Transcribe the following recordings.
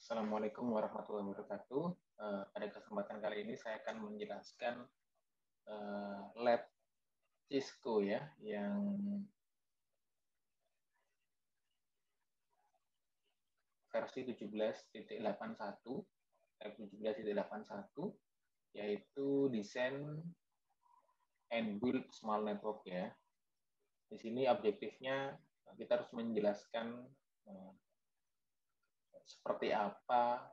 Assalamualaikum warahmatullahi wabarakatuh. Pada kesempatan kali ini saya akan menjelaskan lab Cisco ya, yang versi 17.81, lab 17.81, yaitu desain and build small network ya. Di sini objektifnya kita harus menjelaskan seperti apa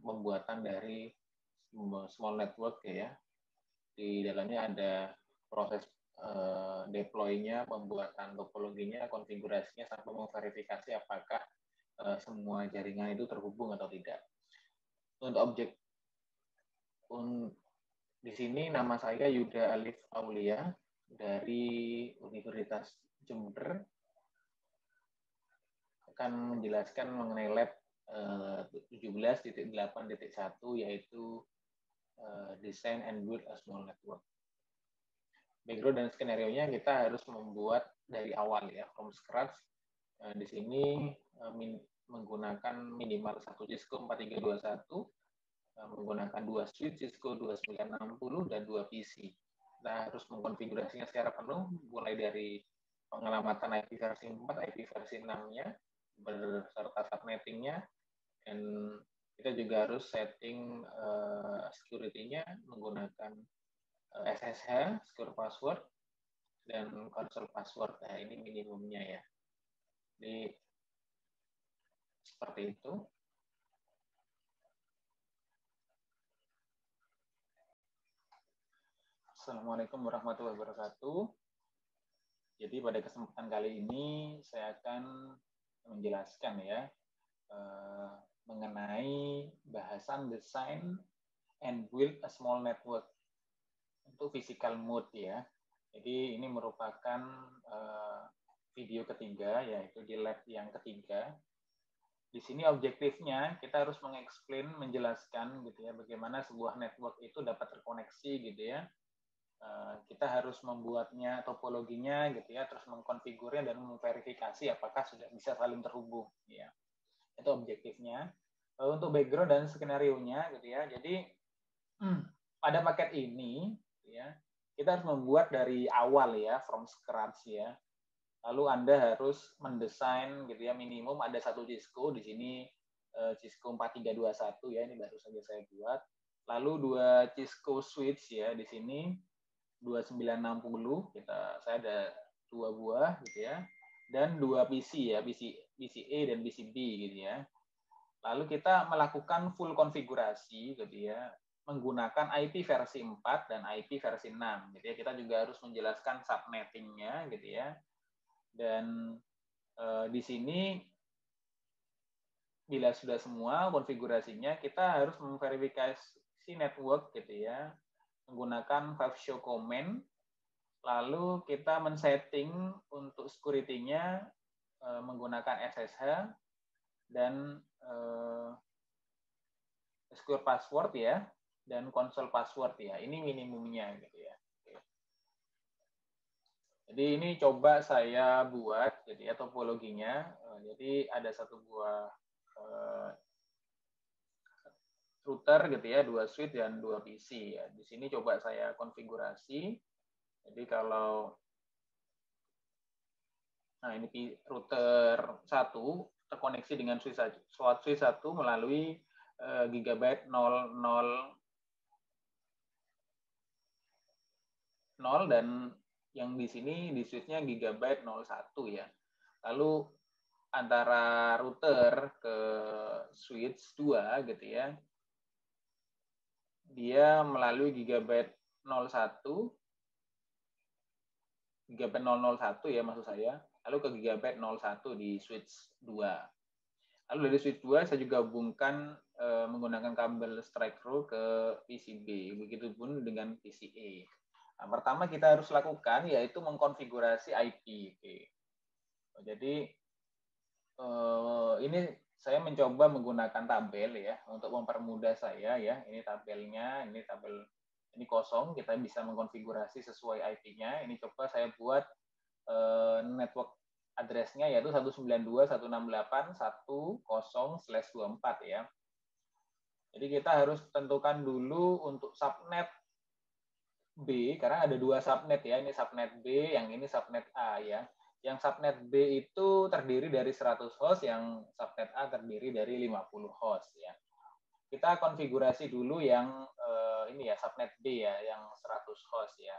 pembuatan dari small network ya. Di dalamnya ada proses deploy-nya, pembuatan topologinya, konfigurasinya, sampai memverifikasi apakah semua jaringan itu terhubung atau tidak. Untuk objek di sini nama saya Yuda Alif Aulia dari Universitas Jember, akan menjelaskan mengenai lab 17.8.1 yaitu design and build a small network. Background dan skenario-nya kita harus membuat dari awal ya, from scratch. Di sini menggunakan minimal 1 Cisco 4321, menggunakan 2 switch Cisco 2960 dan 2 PC. Kita harus mengkonfigurasinya secara penuh, mulai dari pengelamatan IP versi 4, IP versi 6-nya, beserta subnetting-nya, dan kita juga harus setting security-nya menggunakan SSH, secure password, dan console password. Nah, ini minimumnya ya. Jadi, seperti itu. Assalamualaikum warahmatullahi wabarakatuh. Jadi pada kesempatan kali ini saya akan menjelaskan ya mengenai bahasan design and build a small network untuk physical mode ya. Jadi ini merupakan video ketiga, yaitu di lab yang ketiga. Di sini objektifnya kita harus mengeksplain, menjelaskan gitu ya, bagaimana sebuah network itu dapat terkoneksi gitu ya. Kita harus membuatnya, topologinya gitu ya, terus mengkonfigurnya dan memverifikasi apakah sudah bisa saling terhubung ya. Itu objektifnya. Untuk background dan skenario-nya gitu ya. Jadi pada paket ini ya, kita harus membuat dari awal ya, from scratch ya. Lalu Anda harus mendesain gitu ya, minimum ada 1 Cisco di sini, Cisco 4321 ya, ini baru saja saya buat. Lalu 2 Cisco switch ya, di sini 2960, saya ada 2 buah gitu ya, dan 2 PC ya, PCA dan PCB gitu ya. Lalu kita melakukan full konfigurasi gitu ya, menggunakan IP versi 4 dan IP versi 6 gitu ya. Kita juga harus menjelaskan subnetting-nya gitu ya. Dan di sini bila sudah semua konfigurasinya, kita harus memverifikasi network gitu ya, menggunakan 5-show command. Lalu kita men-setting untuk security-nya menggunakan SSH dan secure password ya, dan console password ya. Ini minimumnya gitu ya. Jadi ini coba saya buat jadi ya, topologinya. Jadi ada satu buah router gitu ya, 2 switch dan 2 PC ya. Di sini coba saya konfigurasi. Jadi kalau ini router 1 terkoneksi dengan switch 1 melalui gigabyte 000 dan yang di sini di switch-nya gigabyte 01 ya. Lalu antara router ke switch 2 gitu ya, dia melalui gigabyte 01 ya maksud saya, lalu ke gigabyte 01 di switch 2. Lalu dari switch 2 saya juga hubungkan menggunakan kabel strike through ke PCB, begitupun dengan PCA. Nah, pertama kita harus lakukan yaitu mengkonfigurasi IP. Jadi ini saya mencoba menggunakan tabel ya untuk mempermudah saya ya. Ini tabelnya, ini kosong, kita bisa mengkonfigurasi sesuai IP-nya. Ini coba saya buat network address-nya yaitu 192.168.10/24 ya. Jadi kita harus tentukan dulu untuk subnet B, karena ada dua subnet ya, ini subnet B, yang ini subnet A ya. Yang subnet B itu terdiri dari 100 host, yang subnet A terdiri dari 50 host ya. Kita konfigurasi dulu yang ini ya, subnet B ya, yang 100 host ya.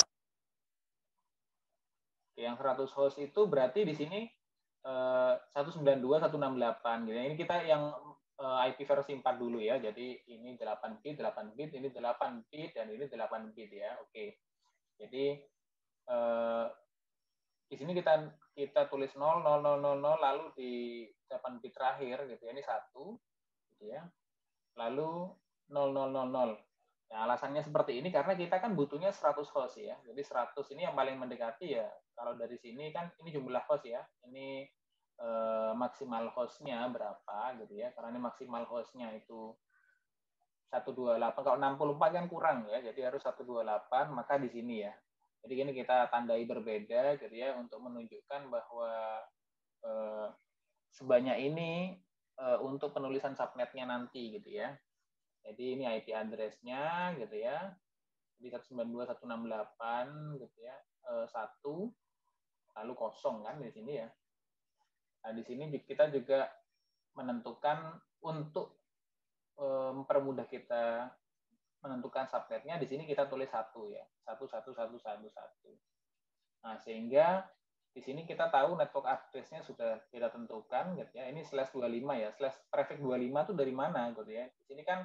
Yang 100 host itu berarti di sini 192.168 gitu. Ini kita yang IP versi 4 dulu ya. Jadi ini 8 bit, 8 bit, ini 8 bit, dan ini 8 bit ya. Oke. Jadi di sini kita tulis 0, 0, 0, 0, 0, lalu di 8 bit terakhir gitu ya, ini 1 gitu ya. Lalu 0, 0, 0, 0. Nah, alasannya seperti ini karena kita kan butuhnya 100 host ya. Jadi 100 ini yang paling mendekati ya. Kalau dari sini kan ini jumlah host ya. Ini maksimal hostnya berapa gitu ya. Karena ini maksimal hostnya itu 128. Kalau 64 kan kurang ya. Jadi harus 128, maka di sini ya. Jadi ini kita tandai berbeda gitu ya untuk menunjukkan bahwa sebanyak ini untuk penulisan subnetnya nanti gitu ya. Jadi ini IP address-nya gitu ya. Jadi 192.168 gitu ya. 1 lalu kosong kan di sini ya. Nah, di sini kita juga menentukan untuk mempermudah kita menentukan subnetnya, di sini kita tulis 1 ya. 11111. Nah, sehingga di sini kita tahu network address-nya sudah kita tentukan gitu ya. Ini /25 ya. Prefix 25 itu dari mana gitu ya. Di sini kan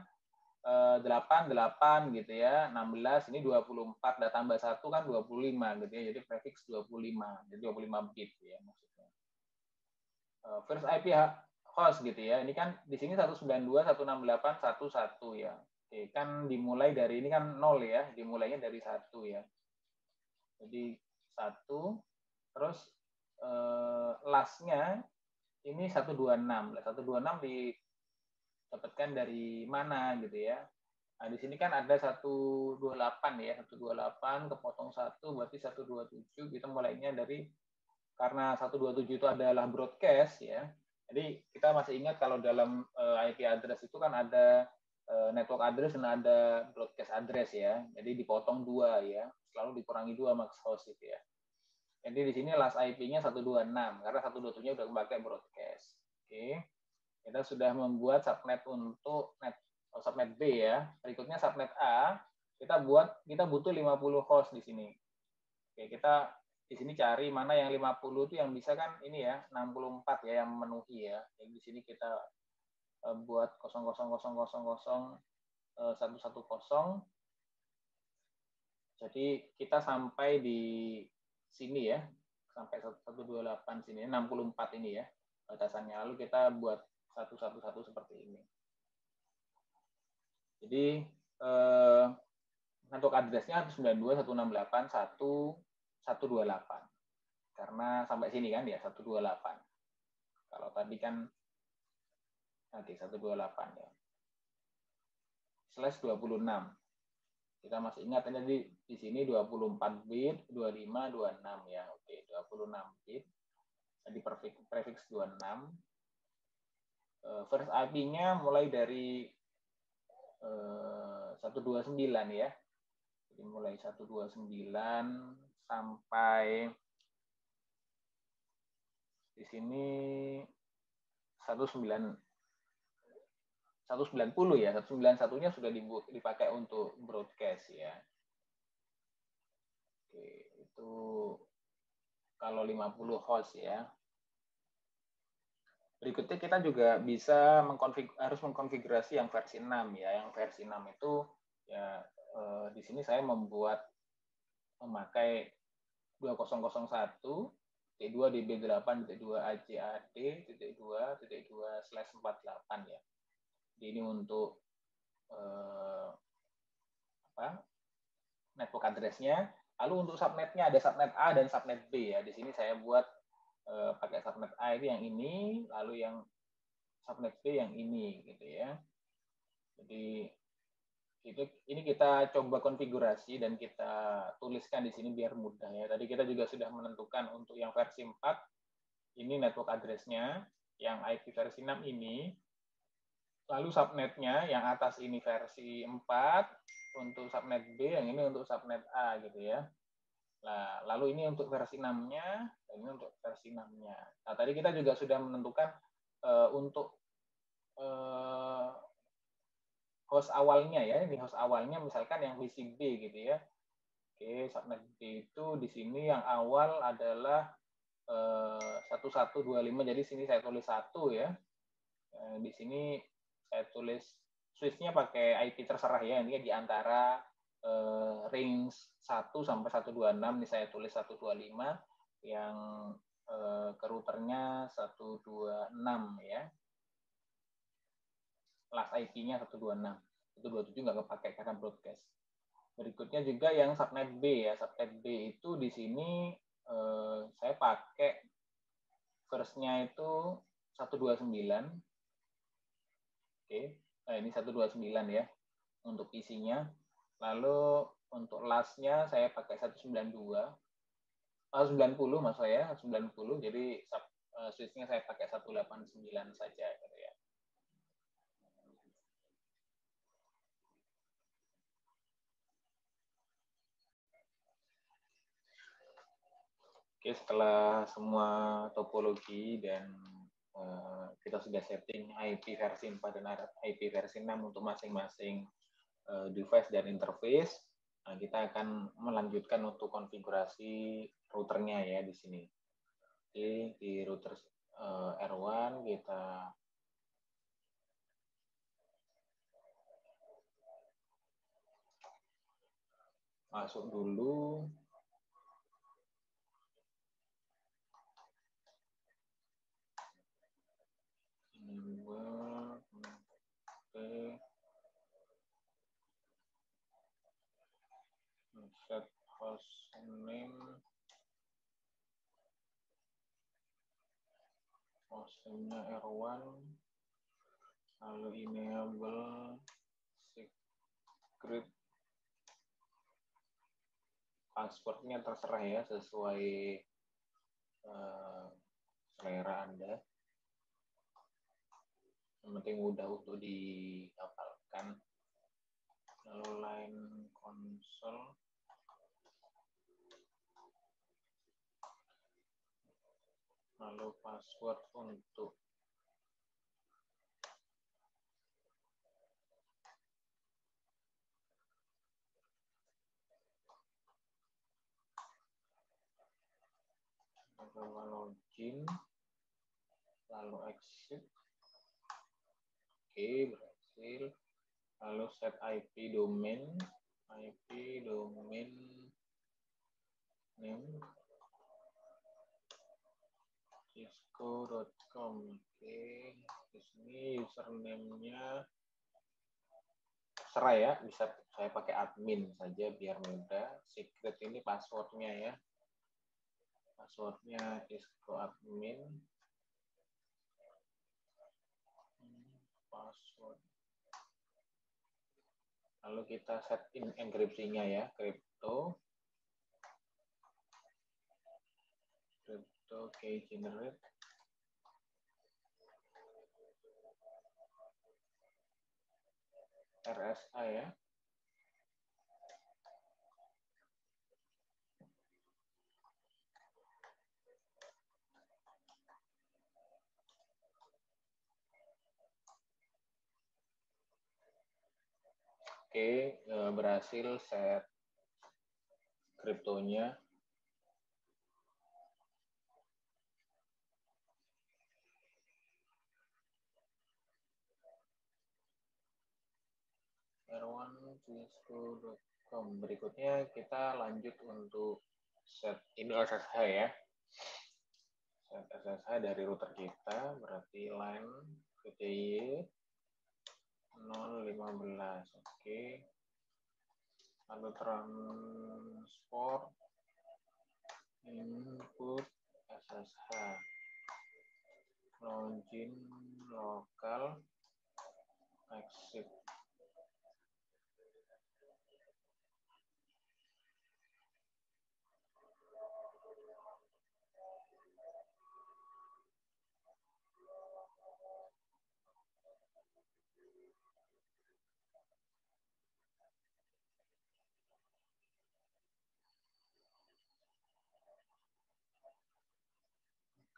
8 gitu ya, 16 ini 24, dan tambah 1 kan 25 gitu ya. Jadi prefix 25. Jadi 25 bit ya maksudnya. First IP host gitu ya. Ini kan di sini 192.168.11 ya. Oke, kan dimulai dari ini kan 0 ya, dimulainya dari 1 ya. Jadi 1, terus last-nya ini 126. 126 didapatkan dari mana gitu ya. Nah, di sini kan ada 128 ya, 128 kepotong 1 berarti 127. Kita mulainya dari, karena 127 itu adalah broadcast ya. Jadi kita masih ingat kalau dalam IP address itu kan ada network address dan ada broadcast address ya. Jadi dipotong 2 ya, selalu dikurangi 2 max host itu ya. Jadi di sini last IP-nya 126 karena 127-nya udah pakai broadcast. Oke. Kita sudah membuat subnet untuk subnet B ya. Berikutnya subnet A, kita butuh 50 host di sini. Oke, kita di sini cari mana yang 50 itu yang bisa kan ini ya, 64 ya yang memenuhi ya. Jadi di sini kita buat 00000 110. Jadi kita sampai di sini ya, sampai 128 sini, 64 ini ya batasannya. Lalu kita buat 111 seperti ini. Jadi network address-nya 192.168.128. Karena sampai sini kan ya 128. Kalau tadi kan nanti 128 ya. /26. Kita masih ingat tadi di sini 24 bit, 25, 26 ya. Oke, 26 bit. Jadi prefix 26. First IP-nya mulai dari 129 ya. Jadi mulai 129 sampai di sini 190 ya. 191-nya sudah dipakai untuk broadcast ya. Oke, itu kalau 50 host ya. Berikutnya kita juga bisa harus mengkonfigurasi yang versi 6 ya. Yang versi 6 itu ya di sini saya memakai 2001 titik 2 db8 titik 2 ajad titik 2 titik 2/48 ya. Jadi ini untuk network address-nya. Lalu untuk subnetnya ada subnet A dan subnet B ya. Di sini saya buat pakai subnet A itu yang ini, lalu yang subnet B yang ini gitu ya. Jadi ini kita coba konfigurasi dan kita tuliskan di sini biar mudah ya. Tadi kita juga sudah menentukan untuk yang versi 4 ini network address-nya, yang IP versi 6 ini. Lalu subnetnya, yang atas ini versi 4 untuk subnet B, yang ini untuk subnet A gitu ya. Nah, lalu ini untuk versi 6-nya, dan ini untuk versi 6-nya. Nah, tadi kita juga sudah menentukan untuk host awalnya ya, ini host awalnya misalkan yang VC B gitu ya. Oke, subnet B itu di sini yang awal adalah 1125, jadi sini saya tulis 1 ya. Di sini saya tulis switch-nya pakai IP terserah ya, ini di antara range 1 sampai 126, ini saya tulis 125, yang ke routernya 126 ya. Last IP-nya 126. 127 nggak kepake karena broadcast. Berikutnya juga yang subnet B ya. Subnet B itu di sini saya pakai first-nya itu 129. Oke. Nah, ini 129 ya untuk isinya. Lalu untuk last-nya saya pakai 192. 90 maksud saya, 90. Jadi switch-nya saya pakai 189 saja gitu ya. Oke, setelah semua topologi dan kita sudah setting IP versi 4 dan IP versi 6 untuk masing-masing device dan interface, nah, kita akan melanjutkan untuk konfigurasi routernya ya di sini. Oke, di router R1 kita masuk dulu. Set host name, hostnya R1, lalu enable secret, passwordnya terserah ya sesuai selera Anda. Yang penting mudah untuk dihafalkan. Lalu line console, lalu password untuk login, lalu exit. Oke, berhasil. Lalu set IP domain name cisco.com. Oke, di sini username-nya terserah ya, bisa saya pakai admin saja biar mudah. Secret ini passwordnya ya, passwordnya cisco admin, password. Lalu kita set in enkripsinya ya, crypto key generate. RSA ya. Oke, berhasil set kriptonya. r1cisco.com. Berikutnya kita lanjut untuk set ini SSH ya. Set SSH dari router kita, berarti line VTY 015. Oke. Lalu transport input SSH, login lokal, exit.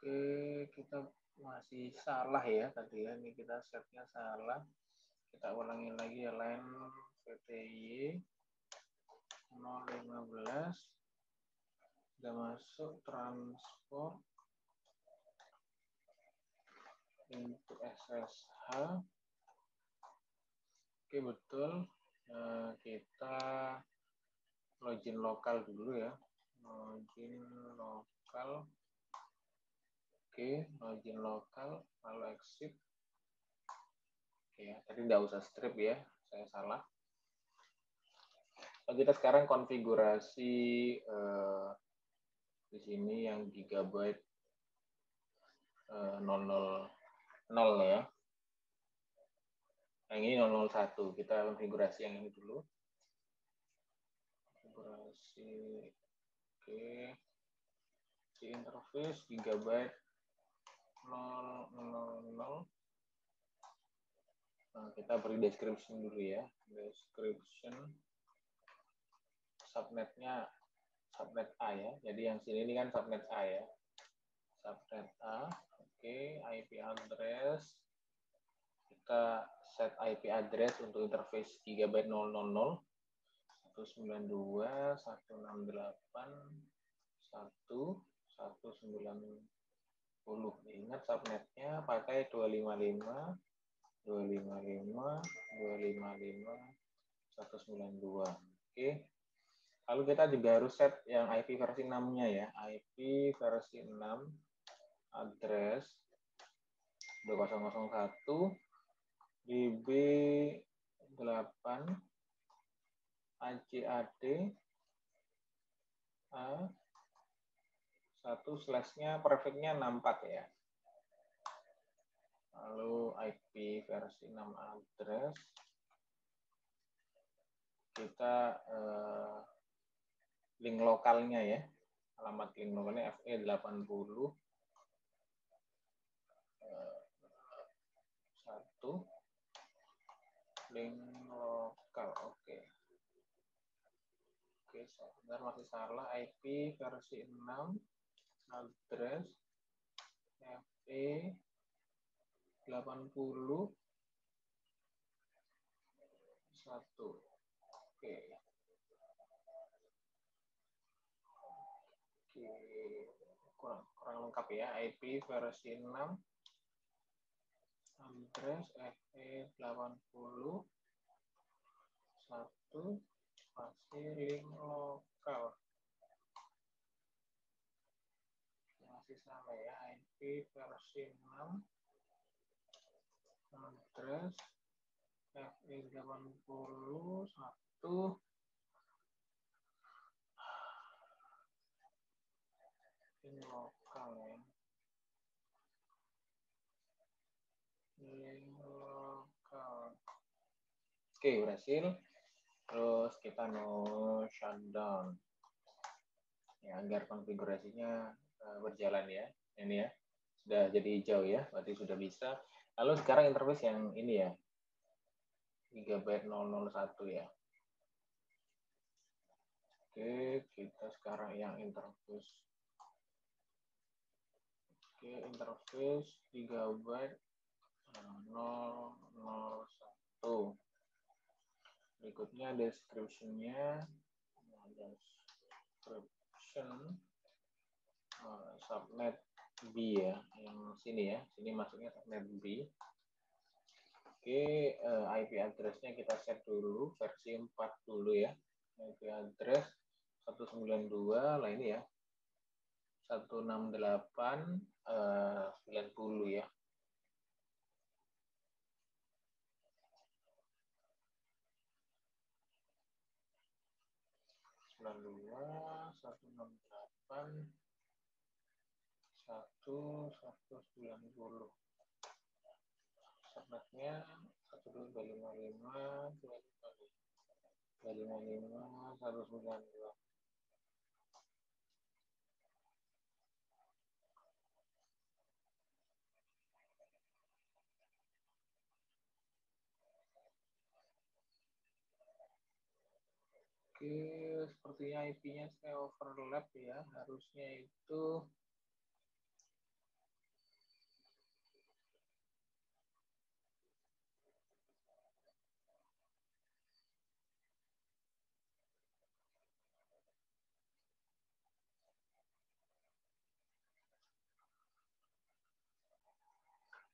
Oke, kita masih salah ya tadi ya. Ini kita setnya salah. Kita ulangi lagi ya, line VTY 015 sudah masuk transport into SSH. Oke, betul. Kita login lokal dulu ya. Login lokal. Oke, login lokal, lalu exit. Oke, ya, tadi nggak usah strip ya, saya salah. Kita sekarang konfigurasi di sini yang gigabyte 000 ya. Yang ini 001. Kita konfigurasi yang ini dulu. Konfigurasi. Oke. Di interface gigabyte 000. Nah, kita beri description dulu ya. Description. Subnetnya subnet A ya. Jadi yang sini ini kan subnet A ya. Subnet A. Oke, IP address. Kita set IP address untuk interface gigabyte 000 192.168.1.190. Ingat subnetnya pakai 255.255.255.192. Oke. Lalu kita juga harus set yang IP versi 6-nya ya. IP versi 6 address 2001 DB8 ACAD A1/nya prefixnya 64 ya. Lalu IP versi 6 address kita link lokalnya ya. Alamat link lokalnya FE80 1 link lokal. Oke, sebentar masih salah. IP versi 6 address FE80 1. Oke. Kurang lengkap ya. IP versi 6 address FE80 1 masih link lokal. Masih sama ya. IP versi 6 address FE80 1 link lokal ya. Link lokal. Oke, berhasil. Terus kita no shutdown ya, agar konfigurasinya berjalan ya. Ini ya sudah jadi hijau ya, berarti sudah bisa. Lalu sekarang interface yang ini ya, gigabyte 001 ya. Oke, kita sekarang yang interface. Oke, interface gigabyte 001. Berikutnya description-nya. Description subnet B ya, yang sini ya. Sini masuknya subnet B. Oke, IP address-nya kita set dulu, versi 4 dulu ya. IP address 192, lah ini ya. 168.90 ya. Dua 168 190. Subnetnya 12555 192. Oke, sepertinya IP-nya saya overlap ya. Harusnya itu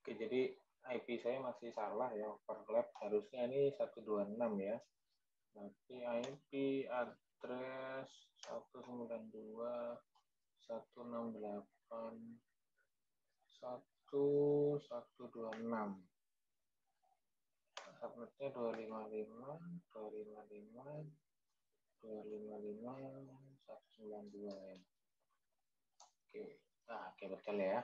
oke, jadi IP saya masih salah ya, overlap. Harusnya ini 126 ya. Berarti IP address 192.168.1.126. Subnetnya 255.192 ya. Oke, nah oke betul ya.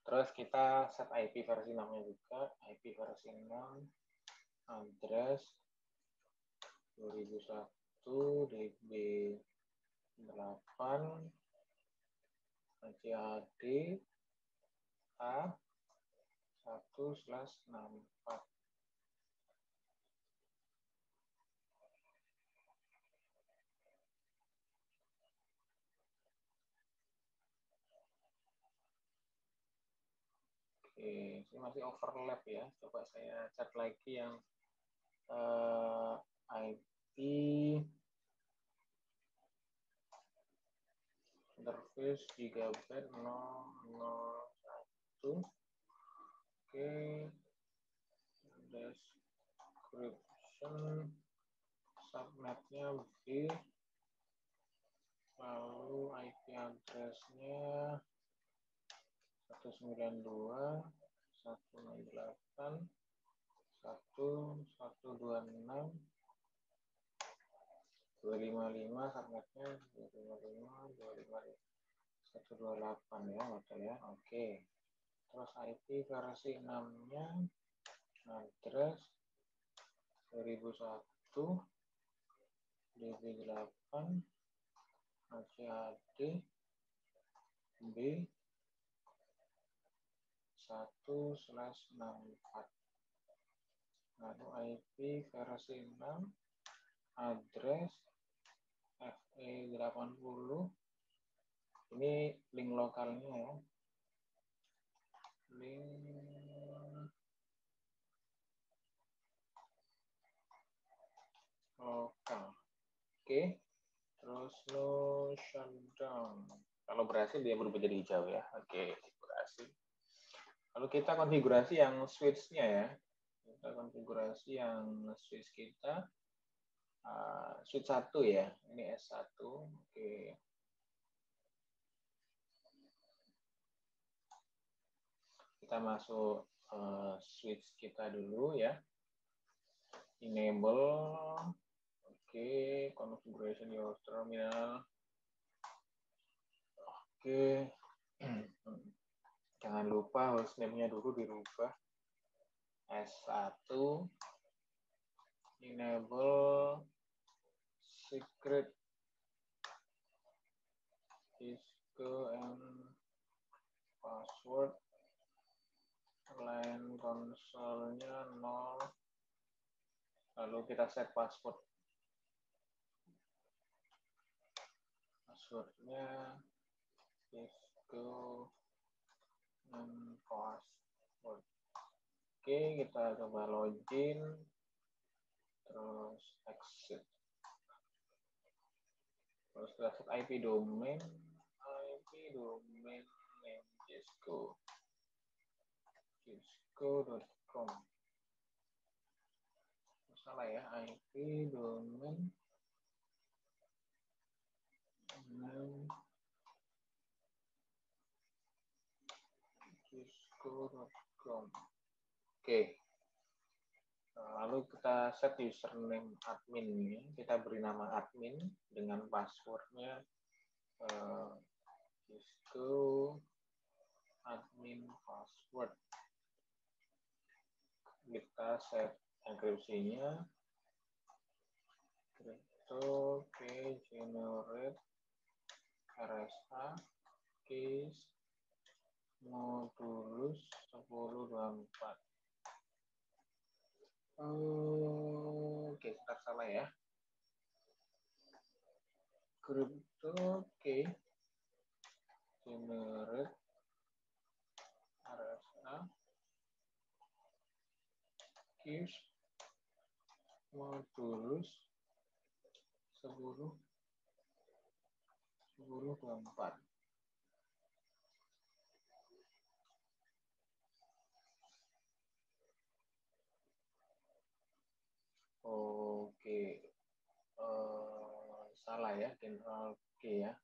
Terus kita set IP versi 6-nya juga, IP versi 6, address 2001 db 8 ACAD A 1/64. Oke, ini masih overlap ya. Coba saya chat lagi yang IP interface gigabyte 001. Oke, description subnetnya B, lalu IP address-nya 192.168.1.126, 255 subnetnya 255.255.128 ya, betul ya. Oke. Terus IP versi 6-nya address 2001 db8 ACAD B 1/64. Lalu IP versi 6 address FE80. Ini link lokalnya ya. Link lokal. Oke. Terus no shutdown. Kalau berhasil dia berubah jadi hijau ya. Oke, berhasil. Lalu kita konfigurasi yang switch-nya ya. Kita konfigurasi yang switch kita. Switch 1 ya. Ini S1. Oke. Kita masuk switch kita dulu ya. Enable. Oke, configuration your terminal. Oke. Jangan lupa hostname-nya dulu dirubah. S1 enable secret Cisco and password, line console-nya 0, lalu kita set passwordnya Cisco and password. Oke, kita coba login, terus exit. Terus kita set IP domain name cisco.com. Salah ya, IP domain cisco.com. Oke. Lalu kita set username admin ya. Kita beri nama admin dengan passwordnya Cisco admin password. Kita set enkripsinya crypto key generate RSA case modulus 1024. Oke, sebentar salah ya. crypto, oke. Generate RSA keys modulus 1024. Oke, salah ya, general key ya.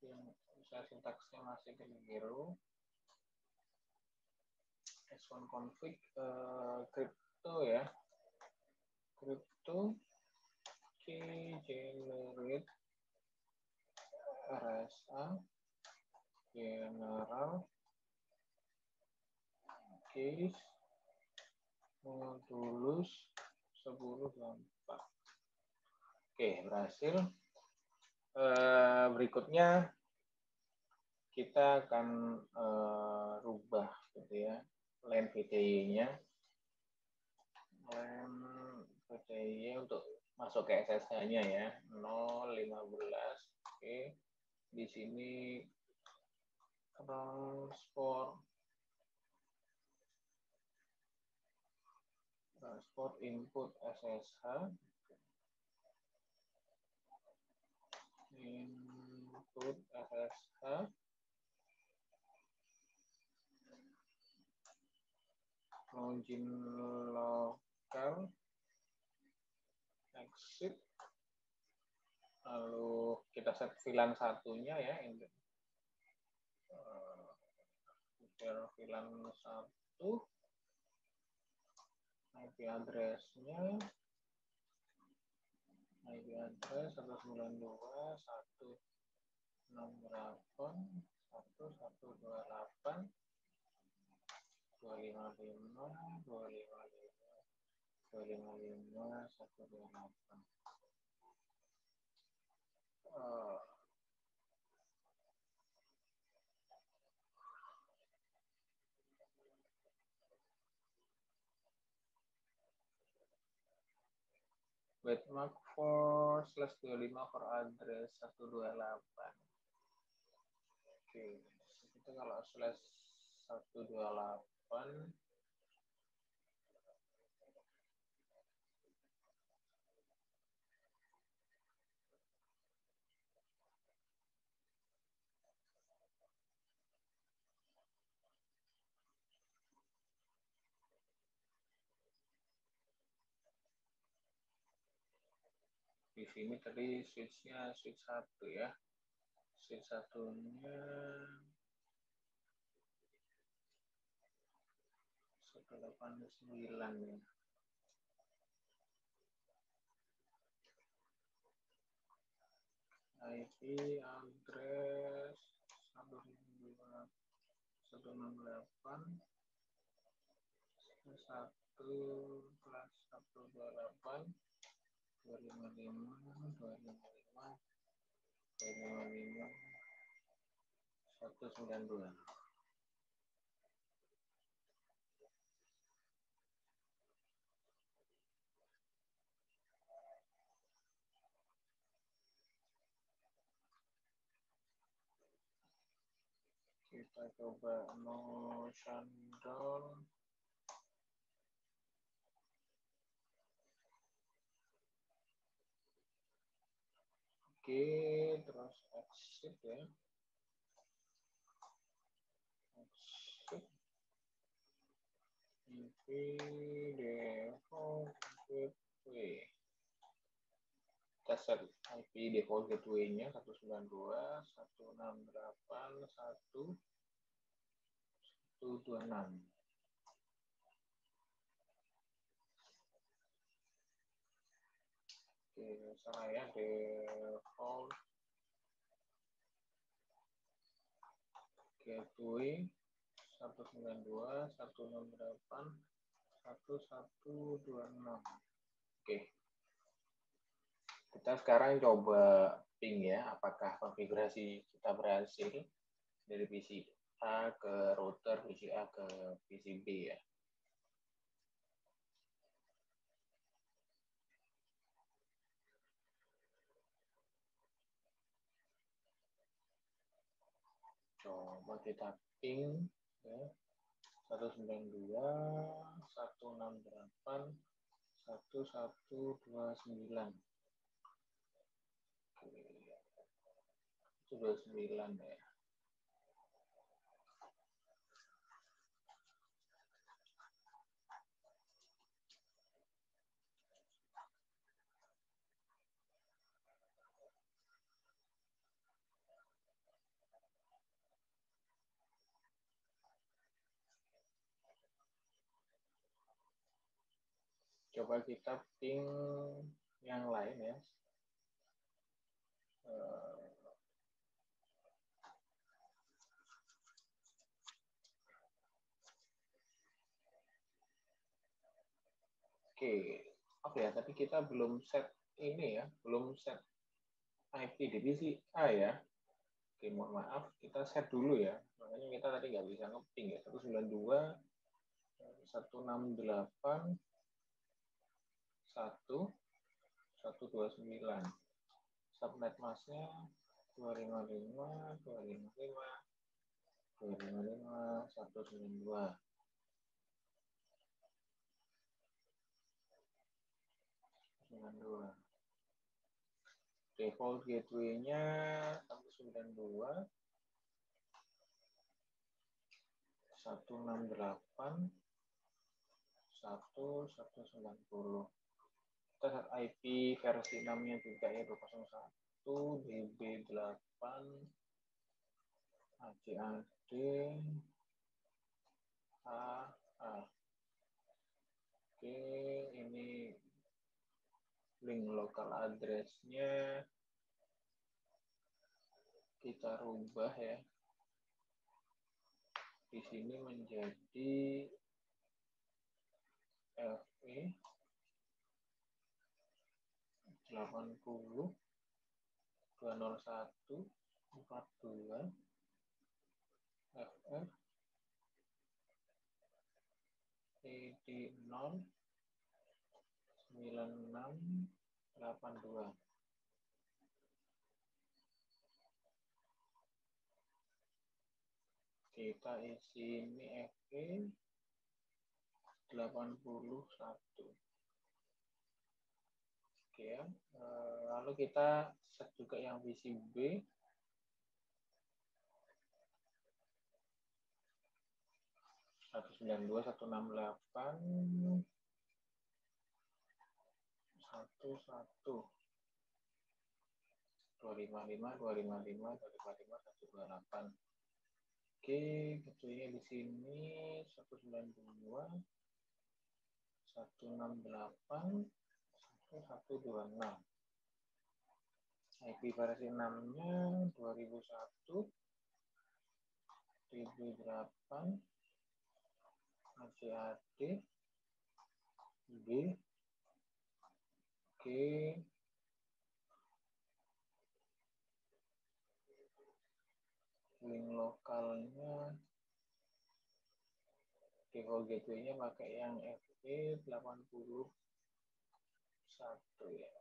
Yang saya sintaksnya masih keliru. S1 config crypto ya. Crypto key generate RSA general case modulus 1024. Oke, berhasil. Berikutnya kita akan rubah gitu ya len VTY-nya. Len VTY untuk masuk ke SSH-nya ya 015. Oke. Di sini transport input SSH login lokal exit, lalu kita set VLAN satunya ya, VLAN 1, IP address-nya IP address 192.168.255.255.255.128. Webmark for /25 for address 128. Oke, itu kalau /128 di sini tadi switch-nya switch 1 ya. Switch satunya 189 ya. IP address 168 192. Kita coba no shutdown. Oke, terus exit ya. Exit. IP default gateway. Kita set IP default gateway-nya 192.168.1.126. Oke, saya default gateway 192.168.1.126. Oke. Kita sekarang coba ping ya, apakah konfigurasi kita berhasil dari PC A ke router, PC A ke PC B ya. Coba kita ping ya. 192 168 1129. Oke, 129 ya. Coba kita ping yang lain ya. Oke, oke ya. Tapi kita belum set ini ya, belum set IP divisi A ya. Oke, mohon maaf, kita set dulu ya. Makanya kita tadi nggak bisa ngeping ya. 192 168 1129. Subnet masnya 255 255 255 192. Default gateway-nya 192 168 1190. Kita set IP versi 6-nya juga ya, 201 DB8 ACAD AA. Oke, ini link lokal address-nya kita rubah ya. Di sini menjadi FE 80 201 42 FF ED 0 9682. Kita isi ini FE 81. Oke ya. Lalu kita set juga yang visi B. 192 168 11 255 255 255 128. Oke, betulnya di sini 192 168 1126. IP versi 6-nya 2001 1008 ACAD B G link lokalnya default gateway-nya pakai yang FE 81 ya.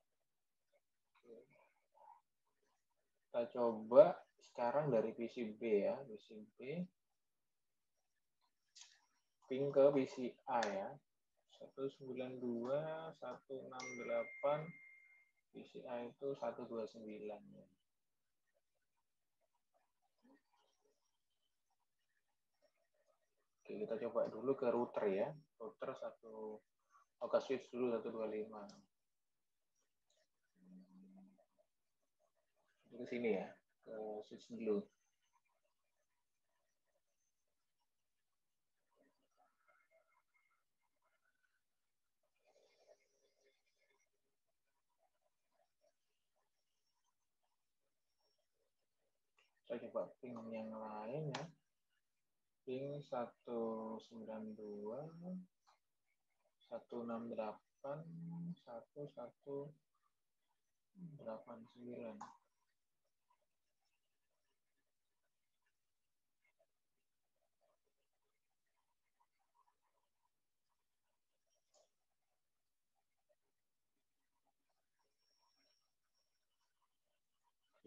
Oke. Kita coba sekarang dari visi B ya, visi B ping ke visi A ya. 192 168 visi A itu 129 ya. Oke, kita coba dulu ke router ya. Router ke switch dulu 125. Ke sini ya, ke switch dulu. Saya coba ping yang lain ya. Ping 192 168 1189.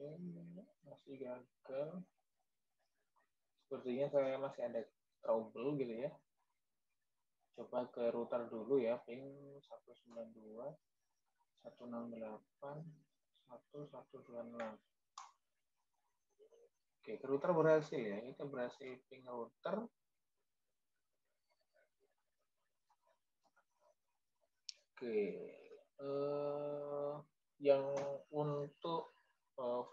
Oke, masih gagal. sepertinya saya masih ada trouble gitu ya. Coba ke router dulu ya, ping 192, 168, 1126. Oke, ke router berhasil ya. Kita berhasil ping router. Oke, yang untuk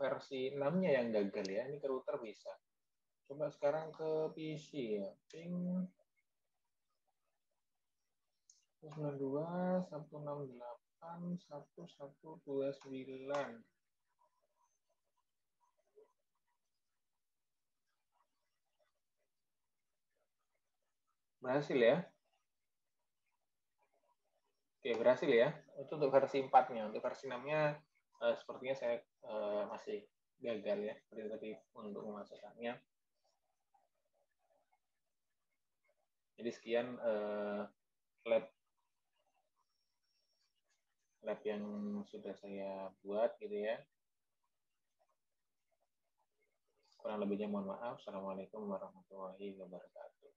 versi 6-nya yang gagal ya. Ini ke router bisa. Coba sekarang ke PC ya. Ping 192, 168, 1129. Berhasil ya. Oke, berhasil ya. Itu untuk versi 4-nya. Untuk versi 6-nya sepertinya saya masih gagal ya. Seperti tadi untuk memasukkannya. Jadi sekian lab yang sudah saya buat gitu ya. Kurang lebihnya mohon maaf. Assalamualaikum warahmatullahi wabarakatuh.